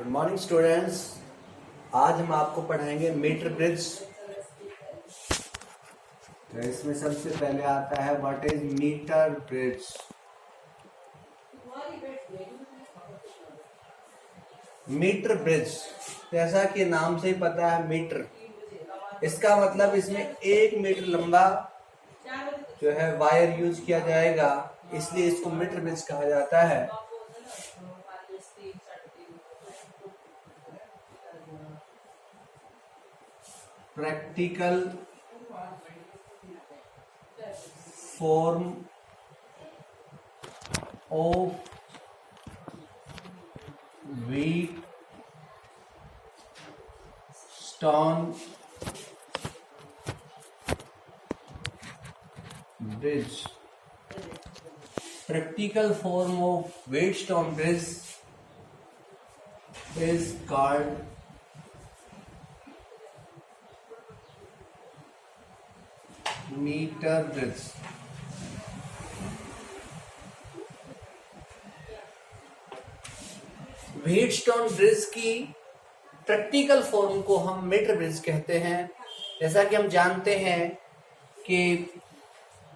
Good morning students. आज हम आपको पढ़ाएंगे मीटर ब्रिज। तो इसमें सबसे पहले आता है what is metre bridge. Metre bridge जैसा कि नाम से ही पता है मीटर, इसका मतलब इसमें 1 मीटर लंबा जो है वायर यूज किया जाएगा, इसलिए इसको मीटर ब्रिज कहा जाता है। Practical form of wheat stone bridge. Practical form of Wheatstone bridge is called meter bridge. Wheatstone bridge की प्रैक्टिकल फॉर्म को हम मीटर ब्रिज कहते हैं। जैसा कि हम जानते हैं कि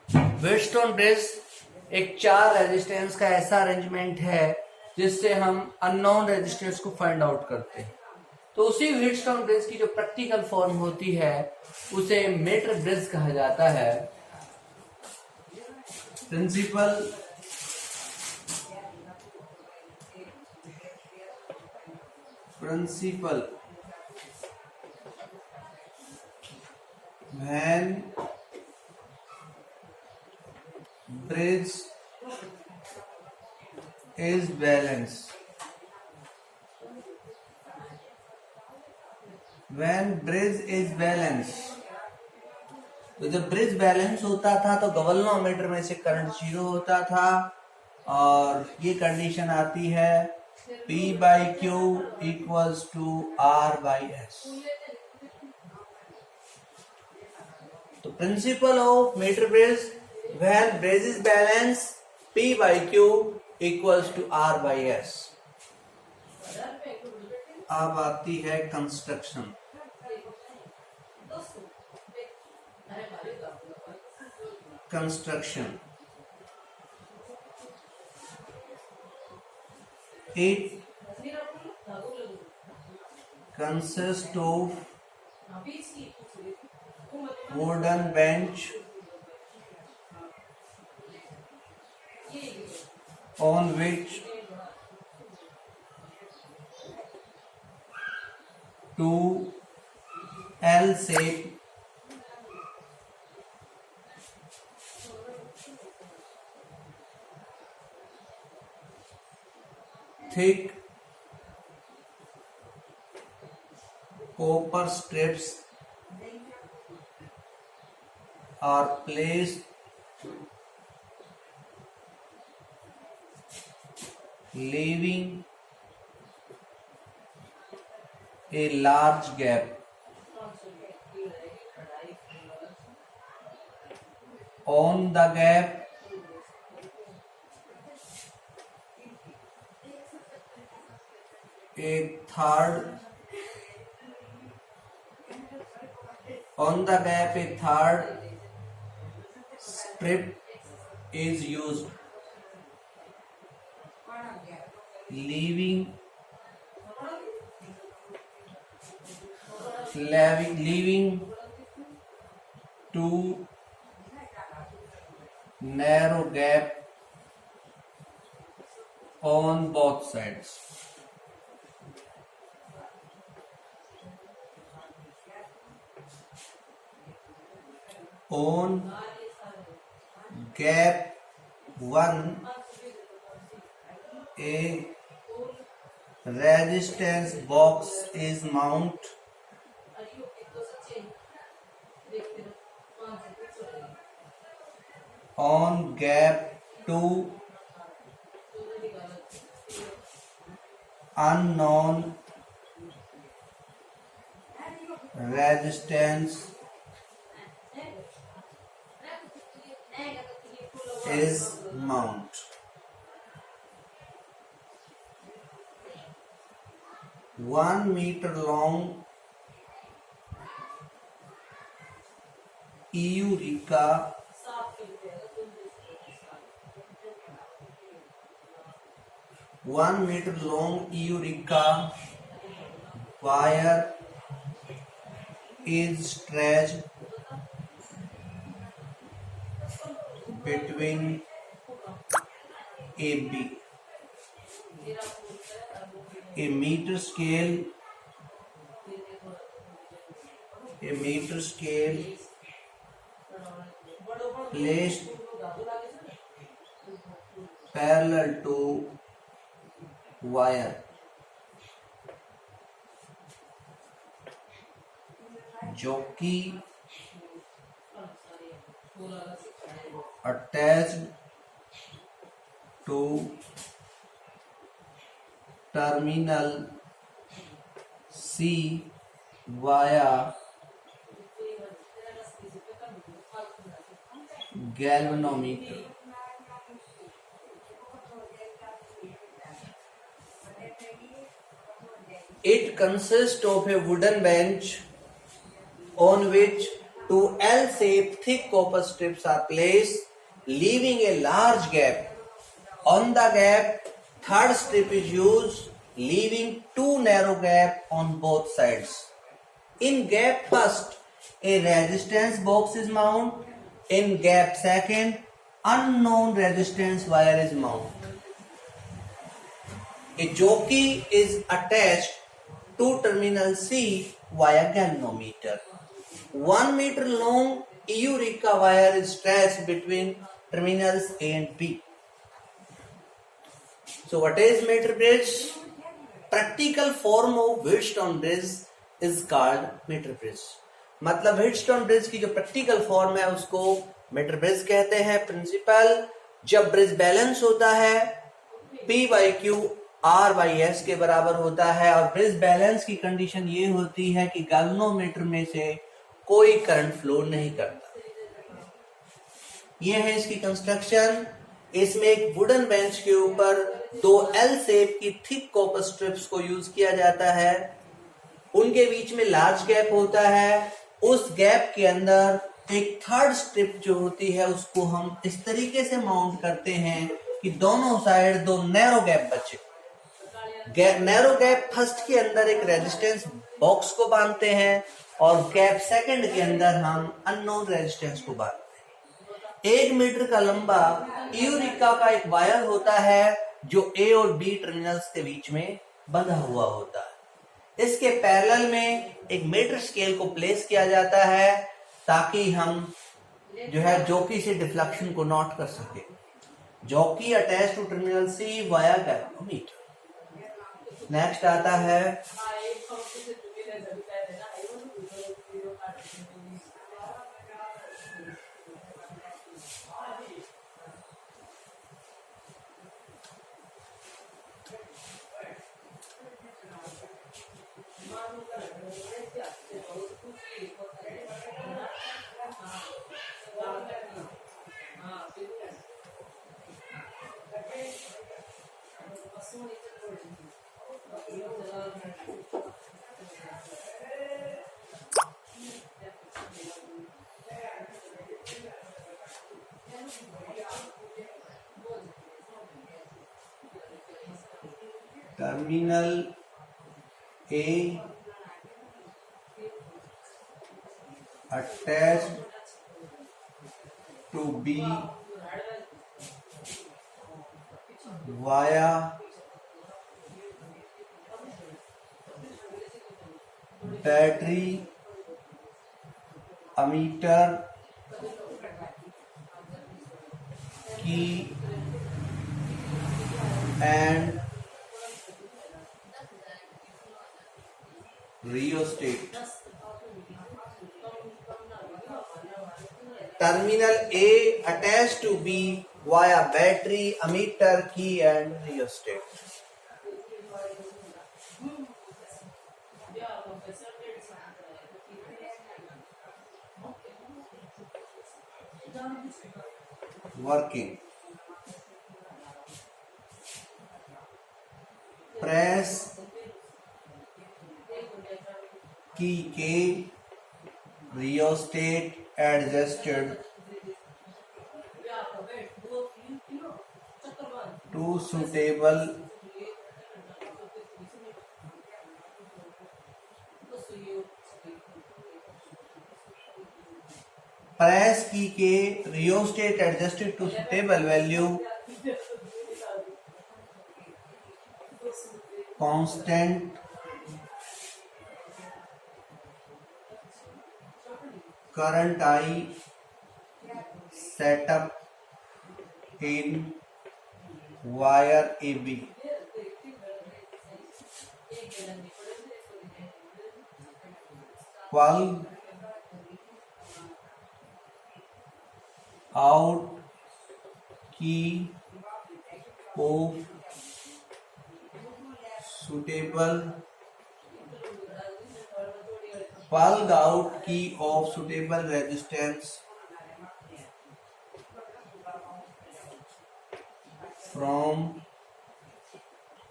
व्हीटस्टोन ब्रिज एक 4 रेजिस्टेंस का ऐसा अरेंजमेंट है जिससे हम अननोन रेजिस्टेंस को फाइंड आउट करते हैं। तो उसी व्हीटस्टोन ब्रिज की जो प्रैक्टिकल फॉर्म होती है उसे मीटर ब्रिज कहा जाता है। Principle when bridge is balanced, तो जब ब्रिज बैलेंस होता था तो गवल्नोमीटर में से करंट 0 होता था और ये कंडीशन आती है P by Q equals to R by S। तो principle of metre bridge, when bridge is balanced, P by Q equals to R by S। अब आती है construction. It consists of wooden bench on which two L-shaped thick copper strips are placed leaving a large gap on the gap a third strip is used, leaving two narrow gap on both sides। On gap 1 a resistance box is mounted on gap 2 unknown resistance is mounted। 1 meter long Eureka 1 meter long Eureka wire is stretched between AB. A meter scale placed parallel to wire jockey attached to terminal C via galvanometer. It consists of a wooden bench on which two L-shaped thick copper strips are placed, leaving a large gap. On the gap, third strip is used, leaving two narrow gaps on both sides. In gap first, a resistance box is mounted. In gap second, unknown resistance wire is mounted. A jockey is attached to terminal C via galvanometer. 1 meter long Eureka wire is stretched between terminals A and B. So what is meter bridge? Practical form of Wheatstone bridge is called meter bridge. मतलब Wheatstone bridge की जो practical form है उसको metre bridge कहते हैं. Principal, जब bridge balance होता है P by Q R by S के बराबर होता है और ब्रिज बैलेंस की कंडीशन ये होती है कि गैल्वेनोमीटर में से कोई करंट फ्लो नहीं करता. ये है इसकी कंस्ट्रक्शन. इसमें एक वुडन बेंच के ऊपर दो एल शेप की थिक कॉपर स्ट्रिप्स को यूज किया जाता है. उनके बीच में लार्ज गैप होता है. उस गैप के अंदर एक थर्ड स्ट्रिप जो होती है उसको हम इस तरीके से माउंट करते हैं कि दोनों साइड दो नैरो गैप बचे. नैरो गैप फर्स्ट के अंदर एक रेजिस्टेंस बॉक्स को बांधते हैं और गैप सेकंड के अंदर हम अननोन रेजिस्टेंस को बांधते हैं. 1 मीटर का लंबा यूरिका का एक वायर होता है जो ए और बी टर्मिनल्स के बीच में बंधा हुआ होता है. इसके पैरेलल में एक मीटर स्केल को प्लेस किया जाता है ताकि हम जो है जॉकी से डिफ्लेक्शन को नोट कर सके. Jockey attach to terminal C via galvanometer. Next आता है terminal A attached to B via battery ammeter key and rheostat. Terminal A attached to B via battery, ammeter, key and rheostat. Working. Press key के rheostat adjusted to suitable press key के rheostat adjusted to suitable value constant current I set up in wire AB. Plug out key of suitable plug out key of suitable resistance from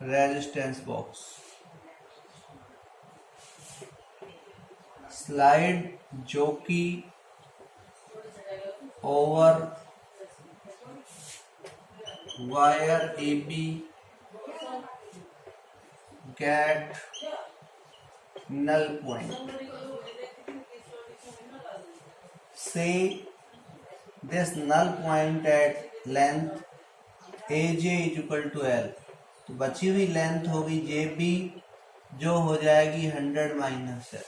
resistance box. Slide jockey over wire AB, get null point. Say this null point at length AJ is equal to L. तो बची हुई length होगी JB जो हो जाएगी 100 minus L.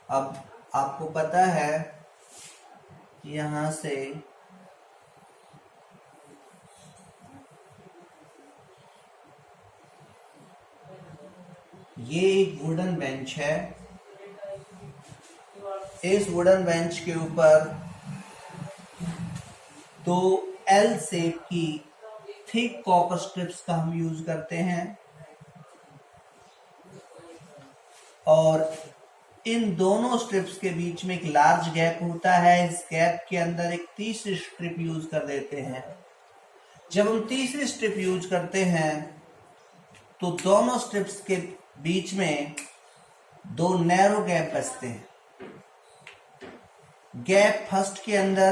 अब आपको पता है यहां से ये एक वुडन बेंच है. इस वुडन बेंच के ऊपर दो एल शेप की थिक कॉपर स्ट्रिप्स का हम यूज करते हैं और इन दोनों स्ट्रिप्स के बीच में एक लार्ज गैप होता है. इस गैप के अंदर एक तीसरी स्ट्रिप यूज कर देते हैं. जब हम तीसरी स्ट्रिप यूज करते हैं तो दोनों स्ट्रिप्स के बीच में दो नैरो गैप बचते हैं. गैप फर्स्ट के अंदर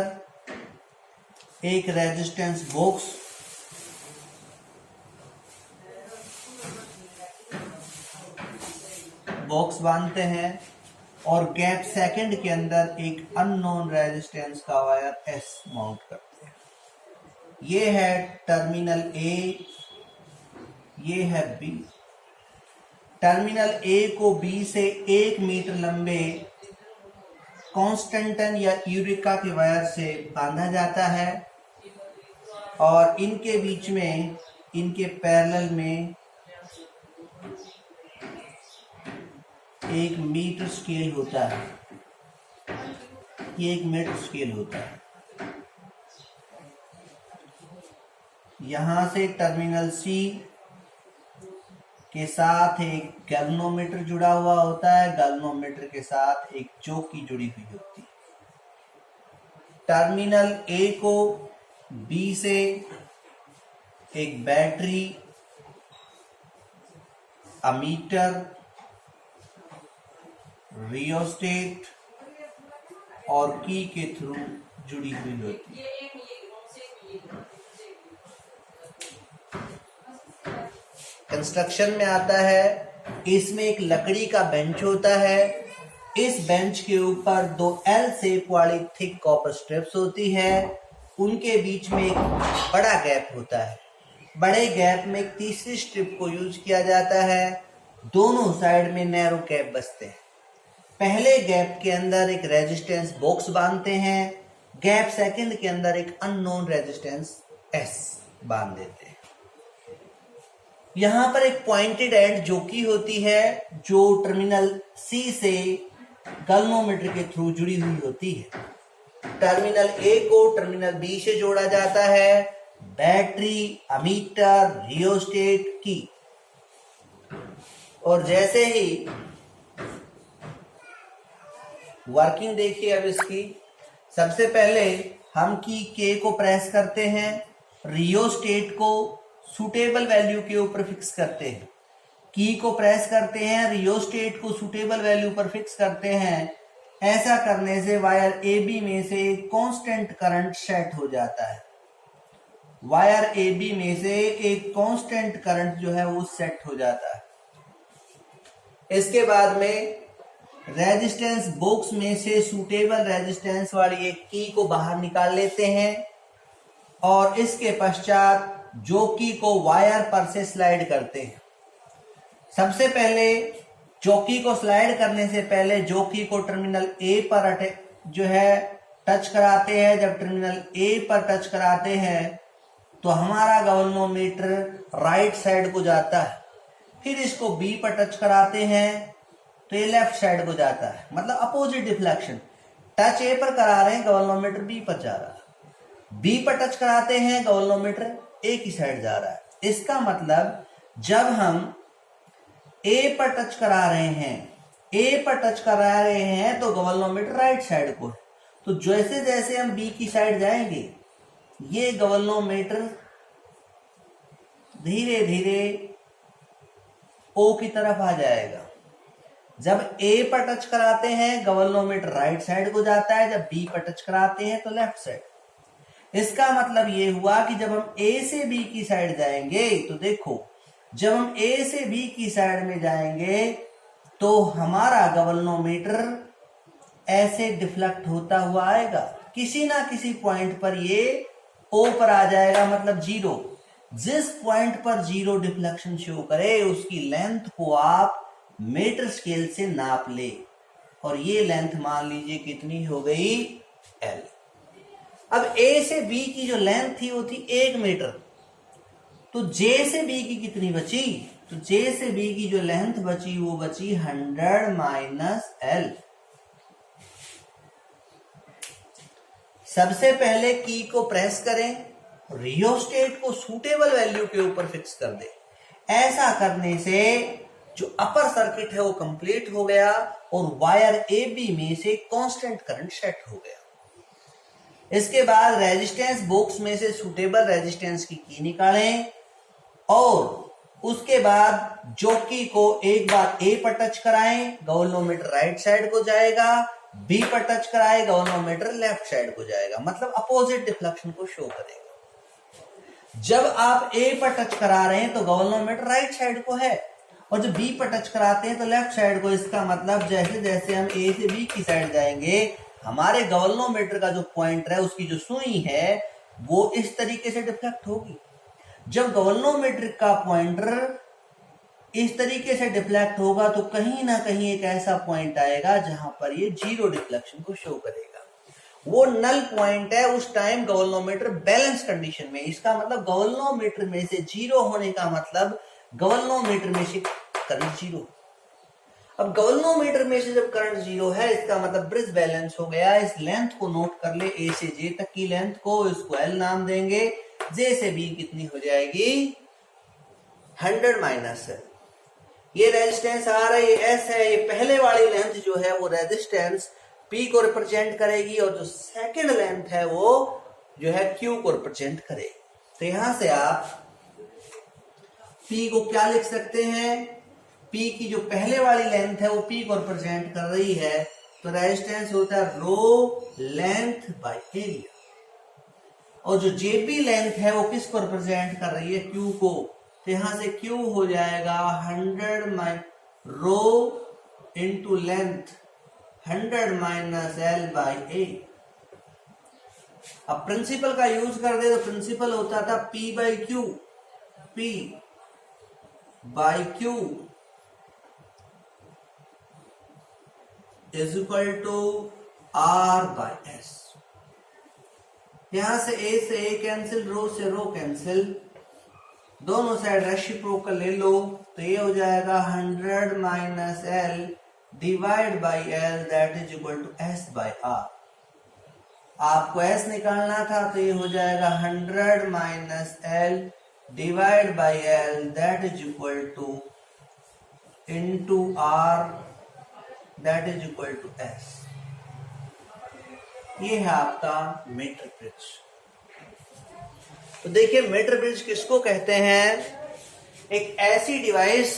एक रेजिस्टेंस बॉक्स बांधते हैं और गैप सेकंड के अंदर एक अननोन रेजिस्टेंस का वायर एस माउंट करते हैं. ये है टर्मिनल ए, ये है बी. टर्मिनल ए को बी से 1 मीटर लंबे कॉन्स्टेंटन या यूरेका के वायर से बांधा जाता है और इनके बीच में इनके पैरेलल में एक मीटर स्केल होता है. ये एक मीटर स्केल होता है. यहां से टर्मिनल सी के साथ एक गैल्वेनोमीटर जुड़ा हुआ होता है. गैल्वेनोमीटर के साथ एक चौकी जुड़ी हुई होती है. टर्मिनल ए को बी से एक बैटरी, अमीटर, रियोस्टेट और की के थ्रू जुड़ी हुई होती है. कंस्ट्रक्शन में आता है, इसमें एक लकड़ी का बेंच होता है. इस बेंच के ऊपर दो एल शेप वाली थिक कॉपर स्ट्रिप्स होती है. उनके बीच में एक बड़ा गैप होता है. बड़े गैप में एक तीसरी स्ट्रिप को यूज किया जाता है. दोनों साइड में नैरो गैप बचते हैं. पहले गैप के अंदर एक रेजिस्टेंस बॉक्स बांधते हैं. गैप सेकंड के अंदर एक अननोन रेजिस्टेंस एस बांध देते हैं. यहां पर एक पॉइंटेड एंड जोकी होती है जो टर्मिनल सी से गैल्वेनोमीटर के थ्रू जुड़ी हुई होती है. टर्मिनल ए को टर्मिनल बी से जोड़ा जाता है. बैटरी, अमीटर, रियोस्टेट, की. और जैसे ही वर्किंग देखिए अब इसकी, सबसे पहले हम की के को प्रेस करते हैं, रियोस्टेट को सुटेबल वैल्यू के ऊपर फिक्स करते हैं. की को प्रेस करते हैं, रियोस्टेट को सुटेबल वैल्यू पर फिक्स करते हैं। ऐसा करने से वायर ए बी में से एक कांस्टेंट करंट सेट हो जाता है। वायर ए बी में से एक कांस्टेंट करंट जो है वो सेट हो जाता है। इसके बाद में रेजिस्टेंस बॉक्स में से सूटेबल रेजिस्टेंस वाली एक की को बाहर निकाल लेते हैं और इसके पश्चात जोकी को वायर पर से स्लाइड करते हैं। सबसे पहले जोकी को स्लाइड करने से पहले जोकी को टर्मिनल ए पर जो है टच कराते हैं। जब टर्मिनल ए पर टच कराते हैं तो हमारा गैल्वेनोमीटर राइट साइड को जाता है। फिर इसको बी पर टच कराते हैं तो ये लेफ्ट साइड को जाता है, मतलब अपोजिट डिफ्लेक्शन। टच ए पर करा रहे हैं, गैल्वेनोमीटर बी पर जा रहा है। बी पर टच कराते हैं, गैल्वेनोमीटर ए की साइड जा रहा है। इसका मतलब जब हम ए पर टच करा रहे हैं तो गैल्वेनोमीटर राइट साइड को है। तो जैसे जैसे हम बी की साइड जाएंगे ये गैल्वेनोमीटर धीरे धीरे ओ की तरफ आ जाएगा। जब ए पर टच कराते हैं गैल्वेनोमीटर राइट साइड को जाता है, जब बी पर टच कराते हैं तो लेफ्ट साइड। इसका मतलब ये हुआ कि जब हम ए से बी की साइड जाएंगे तो देखो, जब हम ए से बी की साइड में जाएंगे तो हमारा गैल्वेनोमीटर ऐसे डिफ्लेक्ट होता हुआ आएगा। किसी ना किसी पॉइंट पर ये ओ पर आ जाएगा, मतलब जीरो। जिस पॉइंट पर जीरो डिफ्लेक्शन शो करे उसकी लेंथ को आप मीटर स्केल से नाप ले और ये लेंथ मान लीजिए कितनी हो गई, एल। अब ए से बी की जो लेंथ थी वो थी 1 मीटर। तो जे से बी की कितनी बची? तो जे से बी की जो लेंथ बची वो बची 100 माइनस एल। सबसे पहले की को प्रेस करें, रियोस्टेट को सूटेबल वैल्यू के ऊपर फिक्स कर दे। ऐसा करने से जो अपर सर्किट है वो कंप्लीट हो गया और वायर ए बी में से कांस्टेंट करंट सेट हो गया। इसके बाद रेजिस्टेंस बॉक्स में से सूटेबल रेजिस्टेंस की निकालें और उसके बाद जोकी को एक बार ए पर टच कराएं, गैल्वेनोमीटर राइट साइड को जाएगा। बी पर टच कराए, गैल्वेनोमीटर लेफ्ट साइड को जाएगा, मतलब अपोजिट डिफ्लेक्शन को शो करेगा। जब आप ए पर टच करा रहे हैं तो गैल्वेनोमीटर राइट साइड को है और जब बी पर टच कराते हैं तो लेफ्ट साइड को। इसका मतलब जैसे जैसे हम ए से बी की साइड जाएंगे हमारे गैल्वेनोमीटर का जो पॉइंटर है उसकी जो सुई है वो इस तरीके से डिफ्लेक्ट होगी। जब गैल्वेनोमीटर का पॉइंटर इस तरीके से डिफ्लेक्ट होगा तो कहीं ना कहीं एक ऐसा पॉइंट आएगा जहां पर ये जीरो डिफ्लेक्शन को शो करेगा। वो नल पॉइंट है। उस टाइम गैल्वेनोमीटर बैलेंस कंडीशन में। इसका मतलब गैल्वेनोमीटर में से जीरो होने का मतलब गैल्वेनोमीटर में से करंट जीरो। अब गैल्वेनोमीटर में से जब करंट जीरो है इसका मतलब ब्रिज बैलेंस हो गया। इस लेंथ को नोट कर ले, ए से जे तक की लेंथ को, इसको एल नाम देंगे। जे से बी कितनी हो जाएगी, 100 माइनस एल। ये रेजिस्टेंस आ रहा है, ये एस है। ये पहले वाली लेंथ जो है वो रेजिस्टेंस पी को रिप्रेजेंट करेगी और जो सेकंड लेंथ है वो जो है क्यू को रिप्रेजेंट करेगी। तो यहां से आप पी को क्या लिख सकते हैं, पी की जो पहले वाली लेंथ है वो पी को रिप्रेजेंट कर रही है। तो रेजिस्टेंस होता है रो लेंथ बाय एरिया। और जो जेबी लेंथ है वो किसको रिप्रेजेंट कर रही है, क्यू को। तो यहां से क्यू हो जाएगा 100 rho into length 100 minus L by A. अब प्रिंसिपल का यूज कर दे तो प्रिंसिपल होता था P by Q, P by Q is equal to R by S. यहां से A से A कैंसिल, रो से रो कैंसिल, दोनों साइड रेसिप्रोकल ले लो तो ये हो जाएगा 100 minus L divide by L that is equal to S by R. आपको एस निकालना था तो ये हो जाएगा 100 minus L divide by L that is equal to into R that is equal to S. ये है आपका मीटर ब्रिज। तो देखिए मीटर ब्रिज किसको कहते हैं, एक ऐसी डिवाइस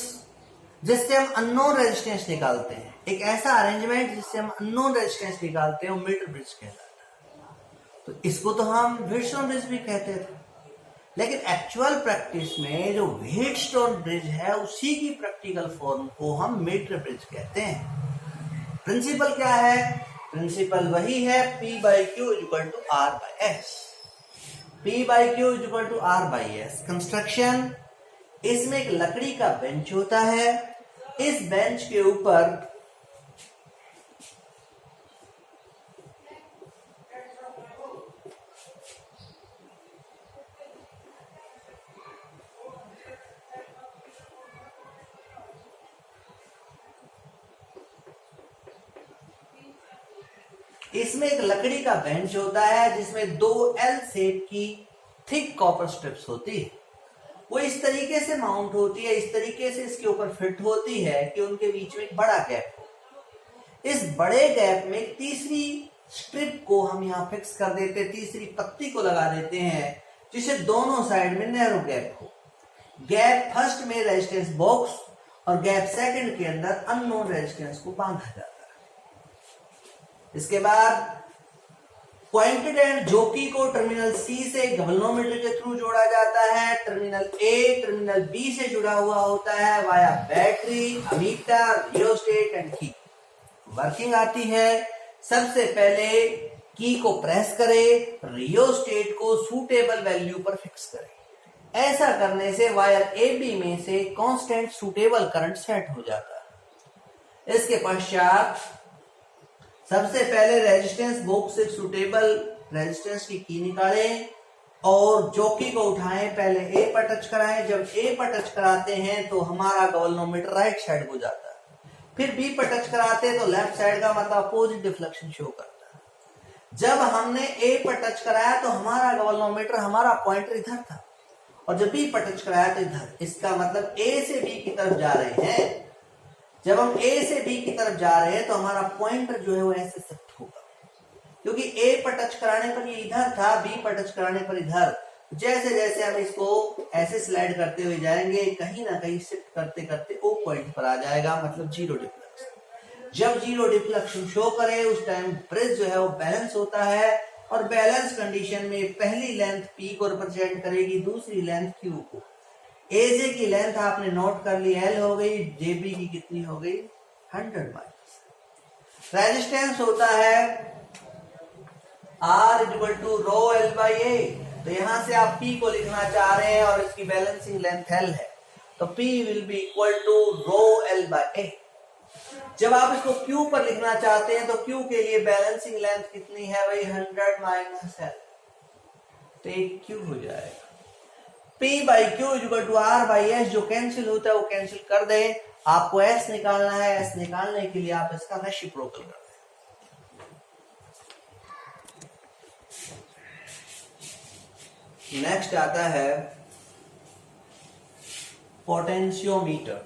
जिससे हम अननोन रेजिस्टेंस निकालते हैं, एक ऐसा अरेंजमेंट जिससे हम अननोन रेजिस्टेंस निकालते हैं, वो मीटर ब्रिज कहलाता है। तो इसको तो हम व्हीटस्टोन ब्रिज भी कहते थे, लेकिन एक्चुअल प्रैक्टिस में जो व्हीटस्टोन ब्रिज है उसी की प्रैक्टिकल फॉर्म को हम मीटर ब्रिज कहते हैं। प्रिंसिपल क्या है? प्रिंसिपल वही है P by Q equal to R by S। P by Q equal to R by S। Construction, इसमें एक लकड़ी का बेंच होता है, इस बेंच के ऊपर इसमें एक लकड़ी का बेंच होता है जिसमें दो L शेप की थिक कॉपर स्ट्रिप्स होती है। वो इस तरीके से माउंट होती है, इस तरीके से इसके ऊपर फिट होती है कि उनके बीच में एक बड़ा गैप हो। इस बड़े गैप में तीसरी स्ट्रिप को हम यहाँ फिक्स कर देते हैं, तीसरी पत्ती को लगा देते हैं, जिसे दोनों साइड में नैरो गैप हो। गैप फर्स्ट में रेजिस्टेंस बॉक्स और गैप सेकंड के अंदर अननोन रेजिस्टेंस को बांधा जाता है। इसके बाद पॉइंटेड एंड जॉकी को टर्मिनल C से गैल्वेनोमीटर के थ्रू जोड़ा जाता है। टर्मिनल A टर्मिनल B से जुड़ा हुआ होता है via battery, ammeter, rheostat and की। वर्किंग आती है, सबसे पहले की को प्रेस करें, रियोस्टेट को सूटेबल वैल्यू पर फिक्स करें। ऐसा करने से वायर AB में से कांस्टेंट सूटेबल करंट सेट हो जाता है। इसके पश्चात सबसे पहले रेजिस्टेंस बॉक्स से सूटेबल रेजिस्टेंस की निकालें और जॉकी को उठाएं, पहले A पर टच कराएं। जब A पर टच कराते हैं तो हमारा गैल्वेनोमीटर राइट साइड को जाता है, फिर B पर टच कराते हैं तो लेफ्ट साइड का मतलब अपोजिट डिफ्लेक्शन शो करता है। जब हमने A पर टच कराया तो हमारा गैल्वेनोमीटर, हमारा पॉइंटर इधर था, और जब B पर टच कराया तो इधर। इसका मतलब A से B की तरफ जा रहे हैं। जब हम A से B की तरफ जा रहे हैं तो हमारा पॉइंटर जो है वो ऐसे शिफ्ट होगा, क्योंकि A पर टच कराने पर ये इधर था, B पर टच कराने पर इधर। जैसे जैसे हम इसको ऐसे स्लाइड करते हुए जाएंगे, कहीं ना कहीं शिफ्ट करते करते O पॉइंट पर आ जाएगा, मतलब जीरो डिफ्लेक्शन। जब जीरो डिफ्लेक्शन शो करे उस टाइम ब्रिज जो है वो बैलेंस होता है, और बैलेंस कंडीशन में पहली लेंथ P को रिप्रेजेंट करेगी, दूसरी लेंथ Q को। AJ की लेंथ आपने नोट कर ली, L हो गई, JB की कितनी हो गई? 100 माइक्रोस। रेजिस्टेंस होता है R equal to rho L by A। तो यहां से आप P को लिखना चाह रहे हैं और इसकी बैलेंसिंग लेंथ L है, तो P will be equal to rho L by A। जब आप इसको Q पर लिखना चाहते हैं तो Q के लिए बैलेंसिंग लेंथ कितनी है भाई? 100 माइनस L, तो एक Q हो जाएगा। P by Q equal to R by S, जो कैंसिल होता है वो कैंसिल कर दे। आपको S निकालना है, S निकालने के लिए आप इसका रेसिप्रोकल कर दें। नेक्स्ट आता है पोटेंशियोमीटर।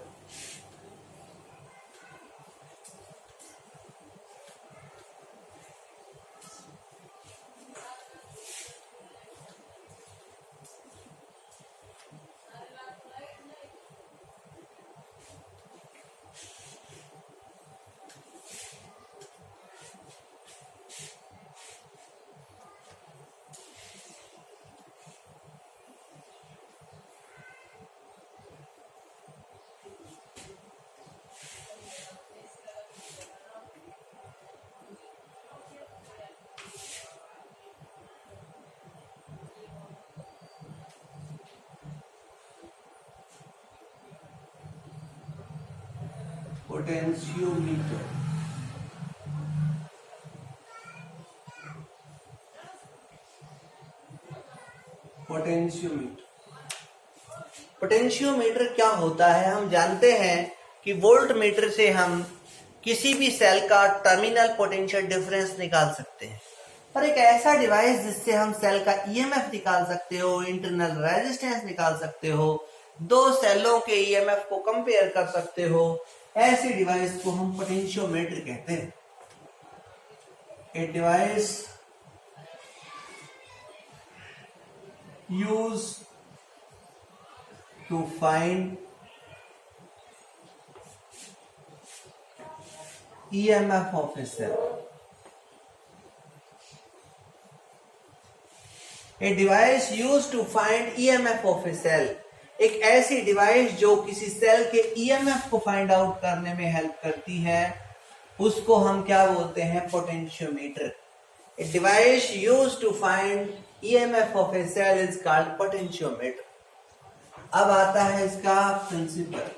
पोटेंशियोमीटर पोटेंशियोमीटर क्या होता है? हम जानते हैं कि वोल्ट मीटर से हम किसी भी सेल का टर्मिनल पोटेंशियल डिफरेंस निकाल सकते हैं, पर एक ऐसा डिवाइस जिससे हम सेल का ईएमएफ निकाल सकते हो, इंटरनल रेजिस्टेंस निकाल सकते हो, दो सेलों के ईएमएफ को कंपेयर कर सकते हो, ऐसी डिवाइस को हम पोटेंशियोमीटर कहते हैं। A device use to find EMF of a cell. A device used to find EMF of a cell. एक ऐसी डिवाइस जो किसी सेल के EMF को फाइंड आउट करने में हेल्प करती है, उसको हम क्या बोलते हैं? Potentiometer. A device used to find EMF of a cell is called potentiometer. अब आता है इसका प्रिंसिपल.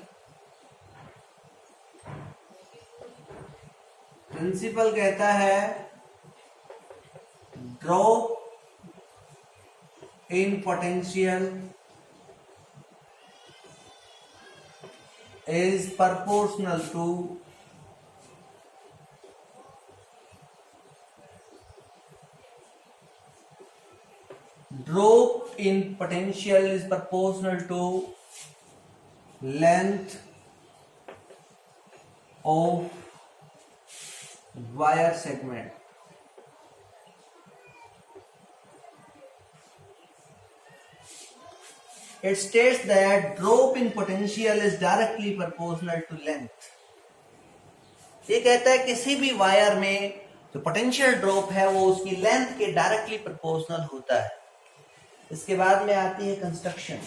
प्रिंसिपल कहता है drop in potential is proportional to drop in potential is proportional to length of wire segment. It states that drop in potential is directly proportional to length. ये कहता है किसी भी वायर में जो पोटेंशियल ड्रॉप है वो उसकी लेंथ के डायरेक्टली प्रोपोर्शनल होता है. इसके बाद में आती है construction.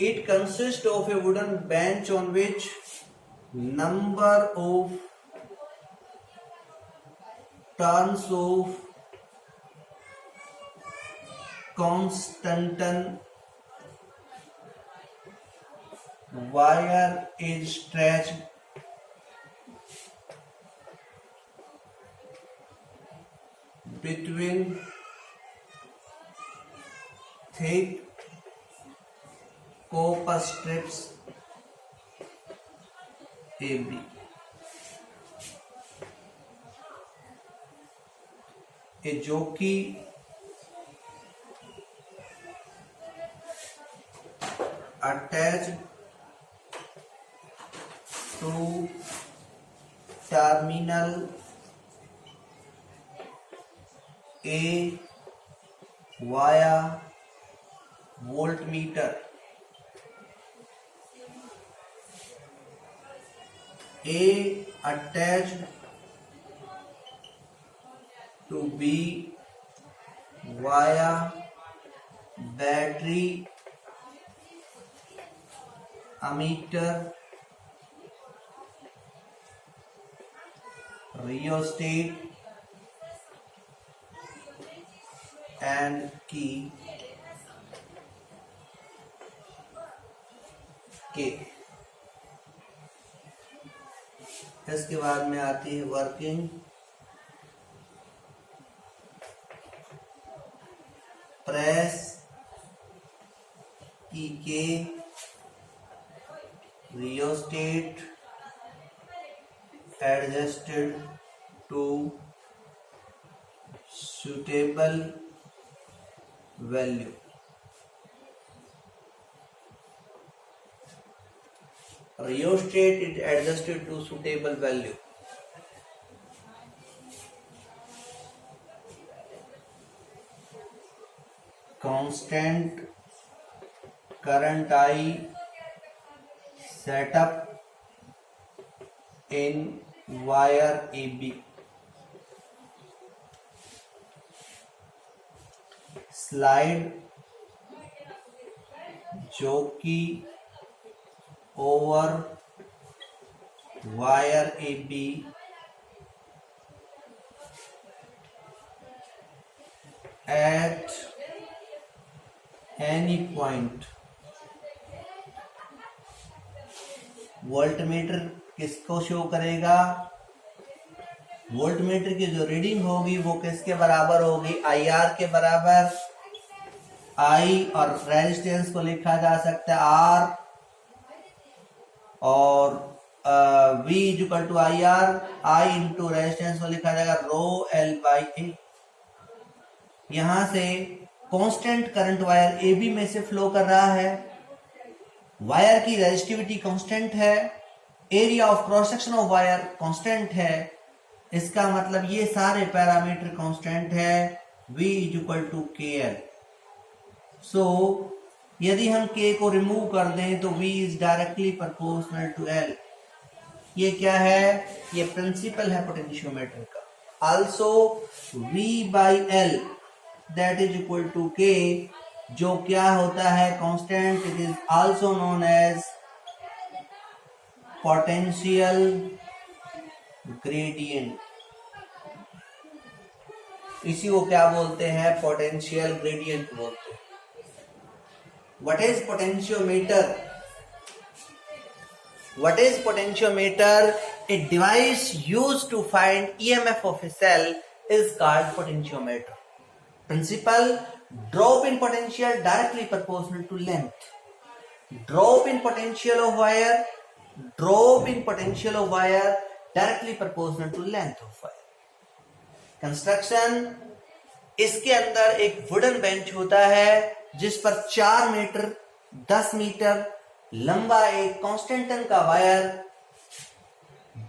It consists of wooden bench on which number of turns of constant wire is stretched between thick copper strips AB. जो कि attached to terminal A via voltmeter. A attached to B via battery ammeter, rheostat and key K. इसके बाद में आती है working. Press key के, rheostat adjusted to suitable value. Rheostat is adjusted to suitable value. Constant current I set up in wire AB. Slide जो कि over wire AB at any point. Voltmeter किसको show करेगा? Voltmeter की जो reading होगी वो किसके बराबर होगी? IR के बराबर. I और रेजिस्टेंस को लिखा जा सकता है R और V equal to I R, I into resistance को लिखा जाएगा रो एल बाई ए। यहां से constant current wire A B में से फ्लो कर रहा है, वायर की रेजिस्टिविटी कांस्टेंट है, area of cross section of wire constant है। इसका मतलब ये सारे पैरामीटर कांस्टेंट है। V equal to K L. So यदि हम K को रिमूव कर दें तो V is directly proportional to L। ये क्या है? ये प्रिंसिपल है पोटेंशियोमीटर का। Also V by L that is equal to K, जो क्या होता है? कांस्टेंट। It is also known as potential gradient. इसी को क्या बोलते हैं? पोटेंशियल ग्रेडियंट बोलते हैं। What is potentiometer? What is potentiometer? A device used to find EMF of a cell is called potentiometer. Principle: drop in potential directly proportional to length. Drop in potential of wire. Drop in potential of wire directly proportional to length of wire. Construction: इसके अंदर एक wooden bench होता है जिस पर 4 metre 10 metre लंबा एक constantan का वायर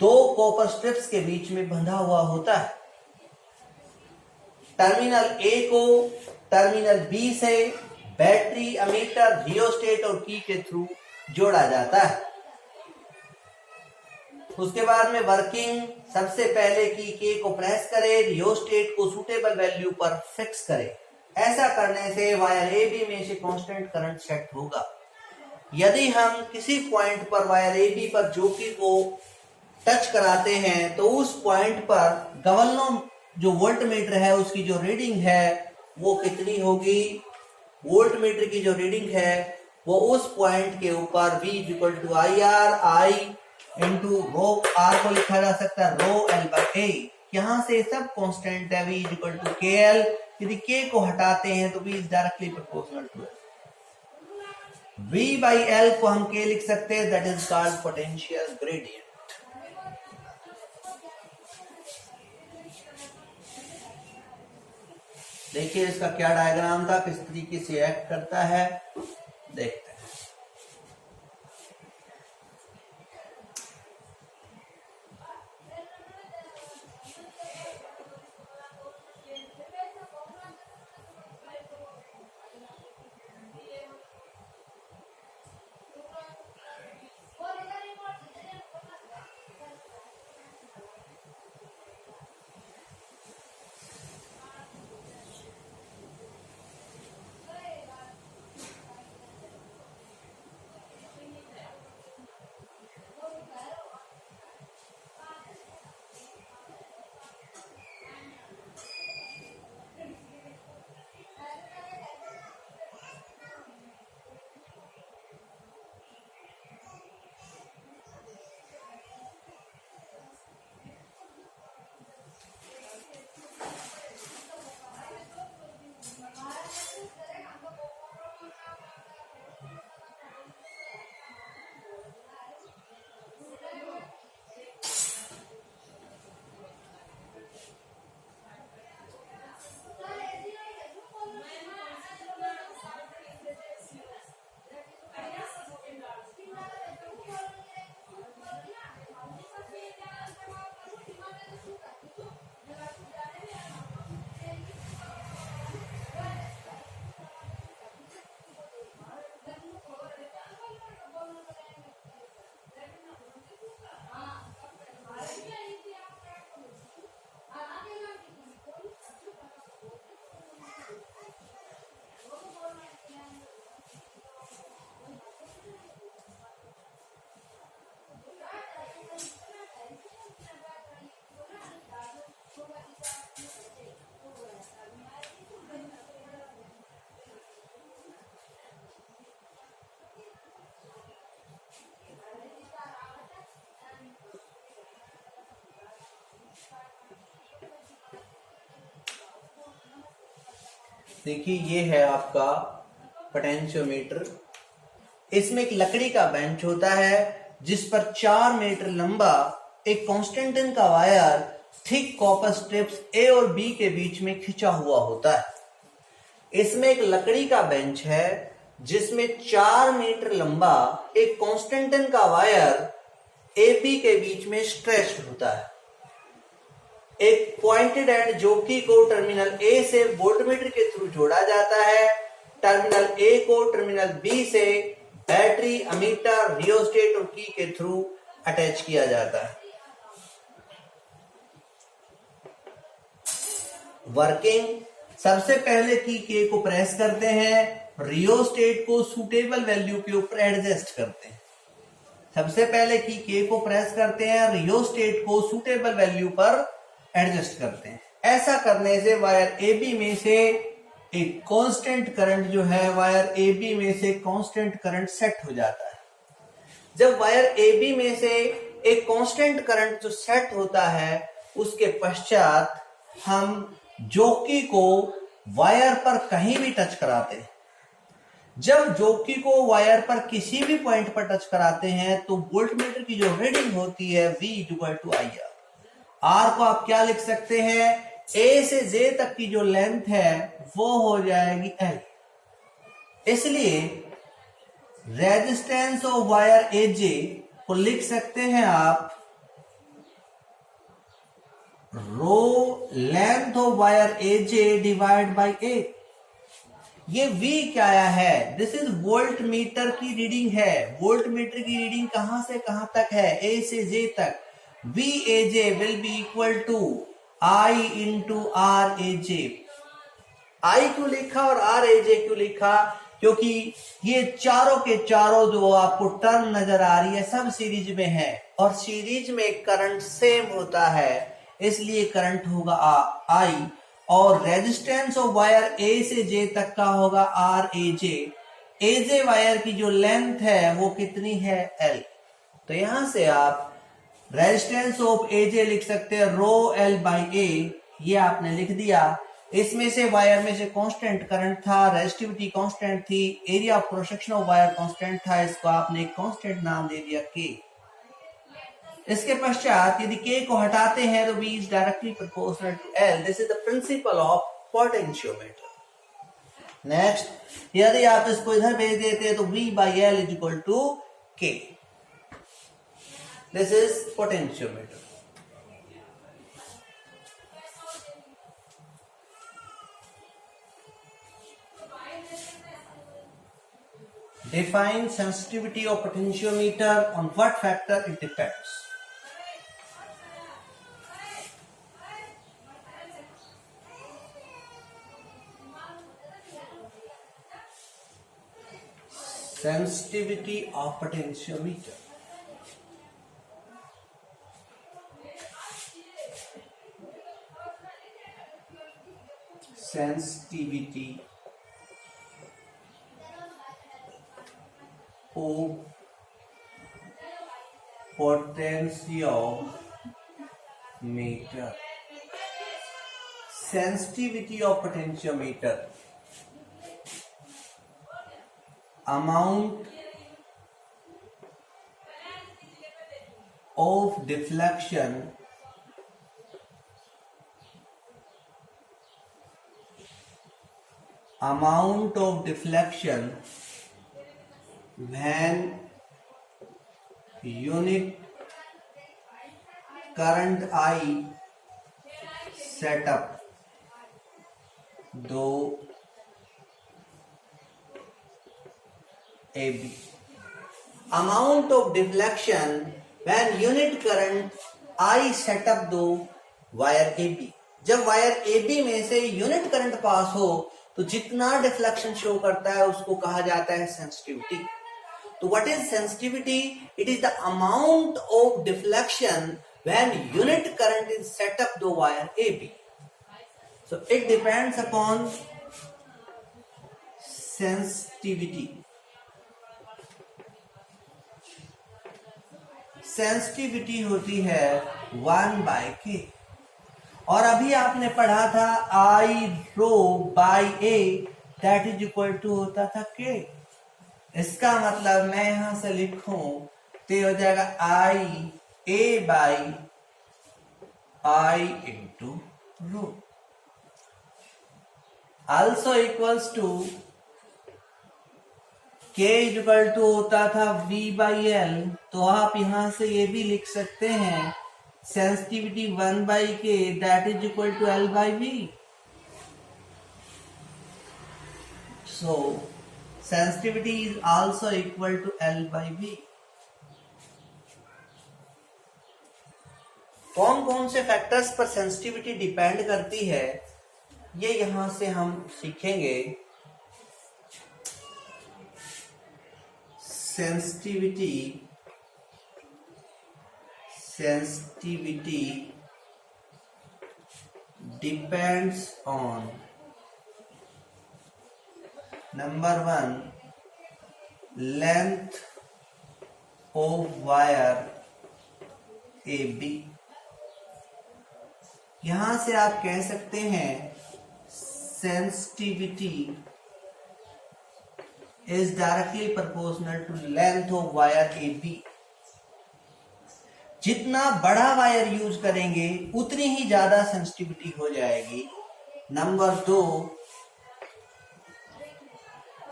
2 कॉपर स्ट्रिप्स के बीच में बंधा हुआ होता है। टर्मिनल ए को टर्मिनल बी से बैटरी, अमीटर, रियोस्टेट और की के थ्रू जोड़ा जाता है। उसके बाद में वर्किंग: सबसे पहले की के को प्रेस करे, रियोस्टेट को सुटेबल वैल्यू पर फिक्स करे। ऐसा करने से वायर ए बी में से कांस्टेंट करंट सेट होगा। यदि हम किसी पॉइंट पर वायर ए बी पर जोकी को टच कराते हैं तो उस पॉइंट पर गवर्नो जो वोल्टमीटर है उसकी जो रीडिंग है वो कितनी होगी? वोल्टमीटर की जो रीडिंग है वो उस पॉइंट के ऊपर V equal to I R, I into rho R को लिखा जा सकता है रो एल बाई ए। यहां से सब कांस्टेंट है। V equal to K L. यदि K को हटाते हैं तो V is directly proportional to L। V by L को हम K लिख सकते हैं, that is called potential gradient. देखिए इसका क्या डायग्राम था, किस तरीके से एक्ट करता है, देखते हैं। देखिए ये है आपका पोटेंशियोमीटर। इसमें एक लकड़ी का बेंच होता है जिस पर 4 मीटर लंबा एक कांस्टेंटिन का वायर थिक कॉपर स्ट्रिप्स ए और बी के बीच में खिंचा हुआ होता है। इसमें एक लकड़ी का बेंच है जिसमें 4 मीटर लंबा एक कांस्टेंटिन का वायर ए बी के बीच में स्ट्रेच्ड होता है। एक पॉइंटेड एंड जॉकी को टर्मिनल ए से वोल्टमीटर के थ्रू जोड़ा जाता है। टर्मिनल ए को टर्मिनल बी से बैटरी, अमीटर, रियोस्टेट और की के थ्रू अटैच किया जाता है। वर्किंग, सबसे पहले की के को प्रेस करते हैं, रियोस्टेट को सूटेबल वैल्यू के ऊपर एडजस्ट करते हैं। सबसे पहले की के को प्रेस करते हैं, रियोस्टेट को सूटेबल वैल्यू पर एडजस्ट करते हैं। ऐसा करने से वायर ए बी में से एक कांस्टेंट करंट जो है वायर ए बी में से कांस्टेंट करंट सेट हो जाता है। जब वायर ए बी में से एक कांस्टेंट करंट जो सेट होता है उसके पश्चात हम जॉकी को वायर पर कहीं भी टच कराते हैं। जब जॉकी को वायर पर किसी भी पॉइंट पर टच कराते हैं तो वोल्टमीटर की जो रीडिंग होती है V = IR। आर को आप क्या लिख सकते हैं, ए से जे तक की जो लेंथ है वो हो जाएगी L। इसलिए रेजिस्टेंस ऑफ वायर AJ को लिख सकते हैं आप rho length of wire AJ divide by A। ये V क्या आया है, दिस इज वोल्ट मीटर की रीडिंग है। वोल्ट मीटर की रीडिंग कहां से कहां तक है, A से J तक। VAJ will be equal to I into RAJ। I क्यों लिखा और RAJ क्यों लिखा, क्योंकि ये चारों के चारों जो आपको टर्म नजर आ रही है सब सीरीज में है और सीरीज में करंट सेम होता है, इसलिए करंट होगा I और रेजिस्टेंस ऑफ वायर A से J तक का होगा RAJ। AJ वायर की जो लेंथ है वो कितनी है, L। तो यहां से आप रेजिस्टेंस ऑफ AJ लिख सकते हैं रो L बाई A। ये आपने लिख दिया। इसमें से वायर में से कांस्टेंट करंट था, रेजिस्टिविटी कांस्टेंट थी, area of cross section of wire constant था, इसको आपने एक कांस्टेंट नाम दे दिया K। इसके पश्चात यदि K को हटाते हैं तो V is directly proportional to L। This is the principle of potentiometer. Next, यदि आप इसको इधर भेज देते हैं तो V/L = K। This is potentiometer. Define sensitivity of potentiometer, on what factor it depends. Sensitivity of potentiometer. Sensitivity of potentiometer. Sensitivity of potentiometer, amount of deflection when unit current I set up दो AB। Amount of deflection when unit current I set up दो wire AB। जब wire AB में से unit current pass हो तो जितना deflection show करता है उसको कहा जाता है सेंसिटिविटी। तो what is sensitivity? It is the amount of deflection when unit current is set up the wire AB। So it depends upon sensitivity. Sensitivity होती है 1/K। और अभी आपने पढ़ा था I rho by A that is equal to होता था K। इसका मतलब मैं यहां से लिखूं तो ये हो जाएगा I A by I into rho, also equals to K equal to होता था V बाई एल, तो आप यहां से ये भी लिख सकते हैं sensitivity 1 by K that is equal to L by V. So sensitivity is also equal to L by V. कौन कौन से फैक्टर्स पर सेंसिटिविटी डिपेंड करती है ये यहां से हम सीखेंगे. sensitivity depends on number 1 length of wire AB. यहां से आप कह सकते हैं sensitivity is directly proportional to length of wire AB. जितना बड़ा वायर यूज करेंगे उतनी ही ज्यादा सेंसिटिविटी हो जाएगी. Number 2,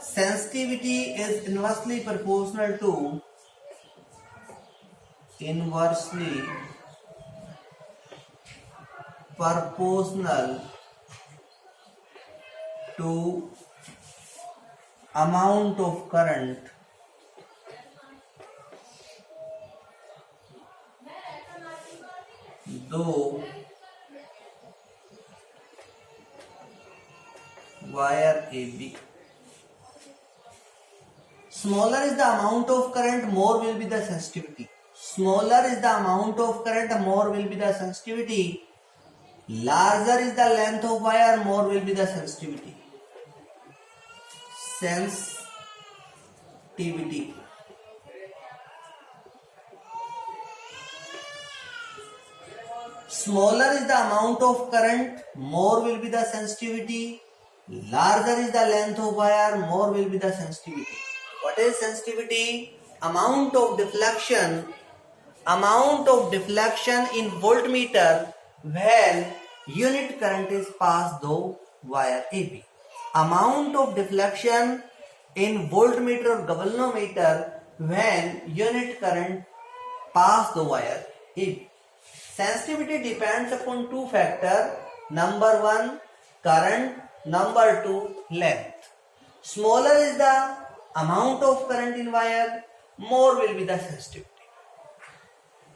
sensitivity is inversely proportional to amount of current though wire AB. Smaller is the amount of current, more will be the sensitivity. Smaller is the amount of current, more will be the sensitivity. Larger is the length of wire, more will be the sensitivity. Sensitivity. Smaller is the amount of current, more will be the sensitivity. Larger is the length of wire, more will be the sensitivity. What is sensitivity? Amount of deflection in voltmeter when unit current is passed through wire AB. Amount of deflection in voltmeter or galvanometer when unit current pass the wire AB. Sensitivity depends upon two factors. Number 1 current, number 2 length. Smaller is the amount of current in wire, more will be the sensitivity.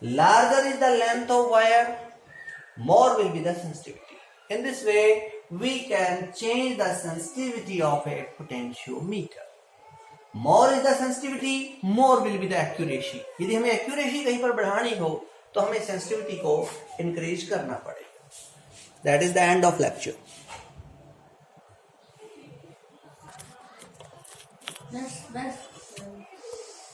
Larger is the length of wire, more will be the sensitivity. In this way we can change the sensitivity of a potentiometer. More is the sensitivity, more will be the accuracy. यदि हमें accuracy कहीं पर बढ़ानी हो तो हमें sensitivity को increase करना पड़ेगा. That is the end of lecture. बस